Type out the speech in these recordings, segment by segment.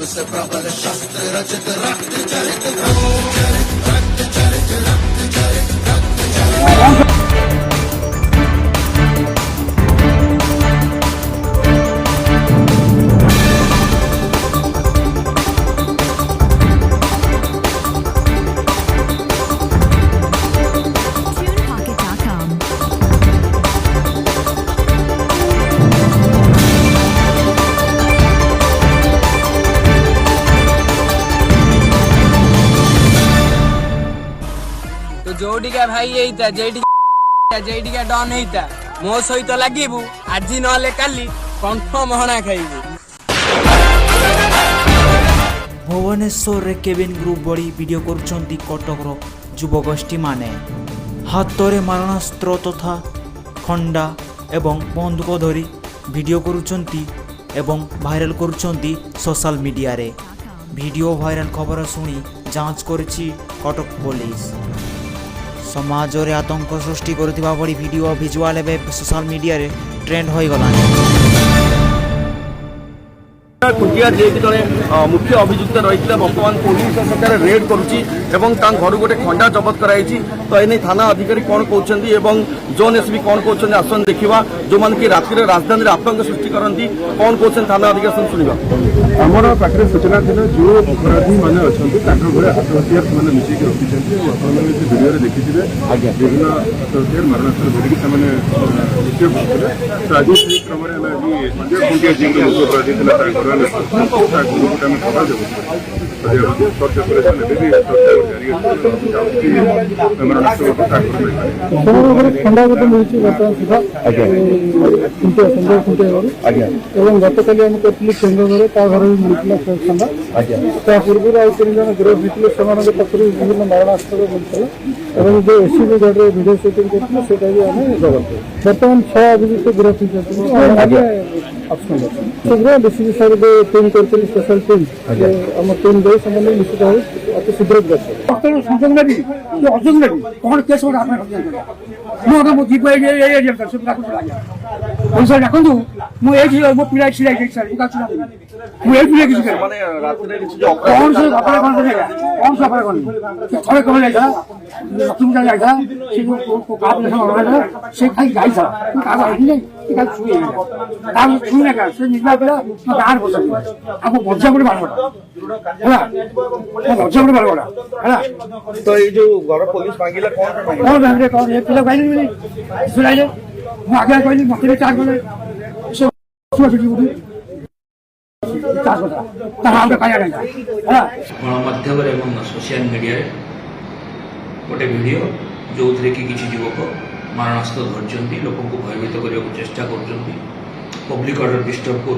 से प्रबल शस्त्र रचित रक्त चरित रक्त चरित रक्त चरित रक्त चरित। तो जोडिका भाई यही था जेडिका डन होता मो सहित लगू आज ना काली कंठ महना खाइबू। भुवनेश्वर रे केबिन ग्रुप बड़ी वीडियो करुछंती कटकर युवगोष्ठी माने हाथ मारणास्त्र तथा खंडा एवं बंदूक धरी वीडियो करुछंती एवं भाइराल करुछंती सोशल मीडिया रे। वीडियो भाइराल खबर सुनी जांच करिछि कटक पुलिस। समाज रे आतंक सृष्टि करुथिबा बड़ी वीडियो विजुअल एवं सोशल मीडिया रे ट्रेंड होई गलानी। खुंटिया जे कि जड़े मुख्य अभियुक्त रही बर्तमान पुलिस सरकार रेड करुच्ची घर गोटे खंडा जबत कराई। तो एने थाना अधिकारी कौन कहते जोन एसपी कौन कहते आसन देखा जो मैंने कि राति राजधानी आतंक सृष्टि करती कौन कहते थाना अधिकारी शुणा। आमर पाखे सूचना थी जो अपराधी मैंने अच्छा घरे हाथ हथियार से मिसेक रखी भिडियो देखिए विभिन्न हाथ हथियार मारणास्त्र धरिकी नृत्य करते। तो आज से क्रम खुंटिया जी लोक अपराधी घर गतकाली आम करी चेंग घर घर भी मिलता खंडा पूर्व आज 3 जन गिरफ होते पक्ष विभिन्न मारणास्त्र मिलता और जो एससीबी गाड़ी भिडियो सुटिंग करते भी आम जबत बर्तमान 6 अभियुक्त गिरफ शीघ्र डीसीपी साहब जो टीम कर स्पेशल टीम आम टीम दे निश्चित भाव अति शीघ्र कौन केस देखु मुझे मो पिला छिड़ा मुझे कौन से कौन सफर थोड़े कौन जाता लक्ष्मी जाता से खाई जाई छुने का से निकला पिला गाँव बस आपको बजा गोटे बारगड़ा बजा गोटे बारगड़ा है। तो ये जो घर पुलिस मांगिला कौन भाग कौन ये पिला कहली सुनाइले मुझे आगे कहली मत भी चार्ज कले गणमाध्यम एवं सोशल मीडिया गोटे वीडियो जो थे कि किसी युवक मारणास्त्र धरती लोक भयभीत करने को चेष्टा कर पब्लिक ऑर्डर डिस्टर्ब कर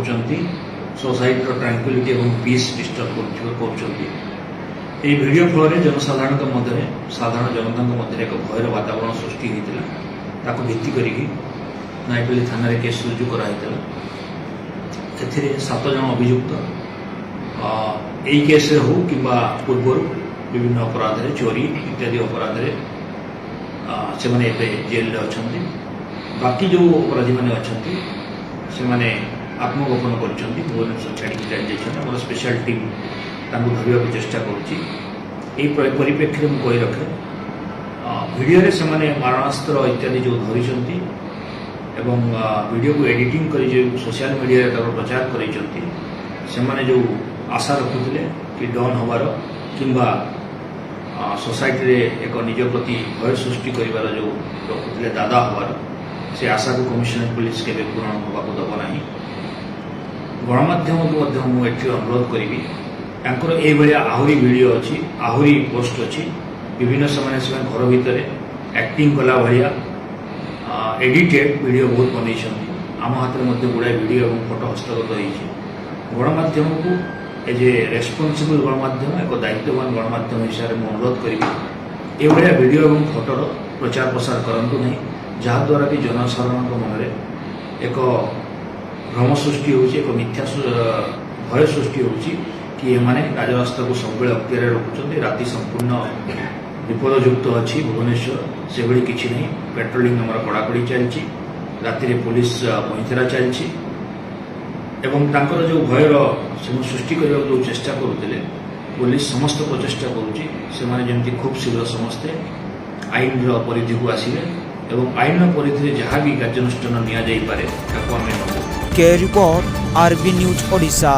सोसाइटी ट्रांक्विलिटी और पीस डिस्टर्ब कर वीडियो फल जनसाधारण मध्य साधारण जनता मध्य एक भयर वातावरण सृष्टि होता भित्ति करके नाईपल्ली थाना केस रुजु कराइला। 7 जन अभियुक्त यही केस हो कि पूर्व विभिन्न अपराध चोरी इत्यादि अपराध से मैंने जेल अच्छा बाकी जो अपराधी मैंने अच्छा से मैंने आत्मगोपन कर भुवनेश्वर छाड़ी स्पेशल टीम धरने चेष्टा करिप्रेक्षी में कही रखे वीडियो से मैंने मारणास्त्र इत्यादि जो धरी एवं वीडियो को एडिटिंग कर सोशल मीडिया प्रचार कर जो आशा रखुले कि डन हबार किंबा सोसाइटी रे एक निज प्रति भय सृष्टि कर जो रखुले दादा हबार से आशा को कमिशनरेट पुलिस के पूरण होगा दब ना। गणमाध्यम को मुझे अनुरोध करी ये आहरी वीडियो अच्छी आहरी पोस्ट अच्छी विभिन्न समय घर भितर एक्टिंग कला भाया एडिटेड वीडियो बहुत बन आम हाथ में गुड़ाए वीडियो और फोटो हस्तगत हो गणमाध्यम को एज ए रेस्पन्सिबल गणमाध्यम एक दायित्ववान गणमाध्यम हिसाब से मुझे अनुरोध करी ये वीडियो और फोटोर प्रचार प्रसार करूँ ना जहाद्वारा कि जनसाधारण मन में एक भ्रम सृष्टि हो मिथ्या भय सृष्टि हो कि एमाने राजरास्ता को सब अक्तियार रखुच्च राति संपूर्ण विपदयुक्त अच्छी भुवनेश्वर से भाई किसी नहीं पेट्रोलिंग आम कड़ाकड़ी चलती राति पुलिस पहुंचरा चलती ଏବଂ ତାଙ୍କର ଯେଉଁ ଭୟର ସେମାନେ ସୃଷ୍ଟି କରିବାକୁ ଯେଉଁ ଚେଷ୍ଟା କରୁଥିଲେ ପୋଲିସ ସମସ୍ତ ପ୍ରଚେଷ୍ଟା କରୁଛି ସେମାନେ ଯେମିତି ଖୁବ୍ ଶୀଘ୍ର ସମସ୍ତେ ଆଇନର ପରିଧିକୁ ଆସିବେ ଏବଂ ଆଇନର ପରିଧିରେ ଯାହା ବି କାର୍ଯ୍ୟାନୁଷ୍ଠାନ ନିଆଯାଇପାରେ ତାକୁ ଆମେ ନେବୁ। के रिपोर्ट आरबी न्यूज ओडिशा।